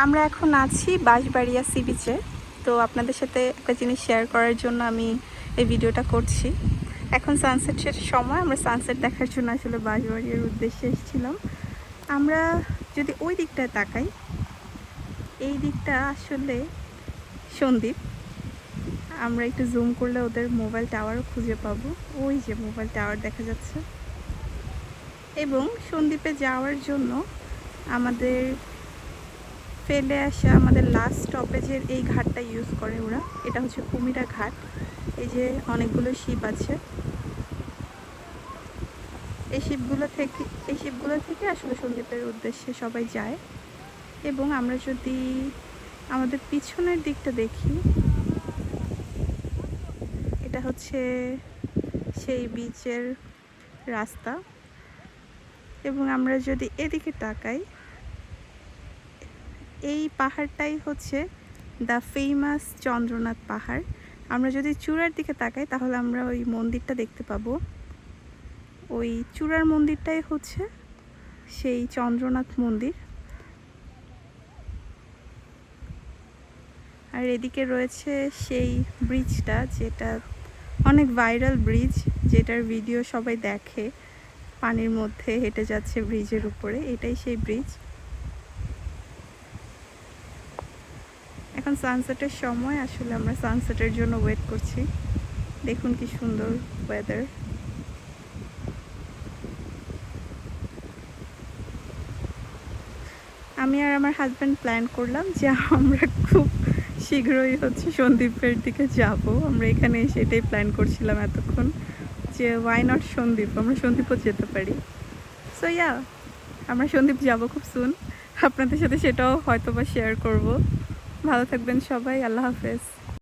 আমরা এখন আছি বাঁশবাড়িয়া সি বিচে। তো আপনাদের সাথে একটা জিনিস শেয়ার করার জন্য আমি এই ভিডিওটা করছি। এখন সানসেটের সময়, আমরা সানসেট দেখার জন্য আসলে বাঁশবাড়িয়ার উদ্দেশ্যে এসেছিলাম। আমরা যদি ওই দিকটায় তাকাই, এই দিকটা আসলে সন্দ্বীপ। আমরা একটু জুম করলে ওদের মোবাইল টাওয়ারও খুঁজে পাবো। ওই যে মোবাইল টাওয়ার দেখা যাচ্ছে। এবং সন্দ্বীপে যাওয়ার জন্য আমাদের ফেলে আসা আমাদের লাস্ট স্টপেজের এই ঘাটটা ইউজ করে ওরা। এটা হচ্ছে কুমিরা ঘাট। এই যে অনেকগুলো শিপ আছে, এই শিপগুলো থেকে আসলে সন্দ্বীপের উদ্দেশ্যে সবাই যায়। এবং আমরা যদি আমাদের পিছনের দিকটা দেখি, এটা হচ্ছে সেই বিচের রাস্তা। এবং আমরা যদি এদিকে তাকাই, এই পাহাড়টাই হচ্ছে দ্য ফেমাস চন্দ্রনাথ পাহাড়। আমরা যদি চূড়ার দিকে তাকাই তাহলে আমরা ওই মন্দিরটা দেখতে পাবো। ওই চূড়ার মন্দিরটাই হচ্ছে সেই চন্দ্রনাথ মন্দির। আর এদিকে রয়েছে সেই ব্রিজটা, যেটা অনেক ভাইরাল ব্রিজ, যেটার ভিডিও সবাই দেখে। পানির মধ্যে হেঁটে যাচ্ছে ব্রিজের উপরে, এটাই সেই ব্রিজ। এখন সানসেটের সময়, আসলে আমরা সানসেটের জন্য ওয়েট করছি। দেখুন কি সুন্দর ওয়েদার। আমি আর আমার হাজব্যান্ড প্ল্যান করলাম যে আমরা খুব শীঘ্রই হচ্ছে সন্দ্বীপের দিকে যাব। আমরা এখানে এসে এটাই প্ল্যান করছিলাম এতক্ষণ, যে ওয়াই নট সন্দ্বীপ, আমরা সন্দ্বীপও যেতে পারি। সো ইয়া, আমরা সন্দ্বীপ যাব খুব সুন। আপনাদের সাথে সেটাও হয়তো বা শেয়ার করব। ভালো থাকবেন সবাই, আল্লাহ হাফেজ।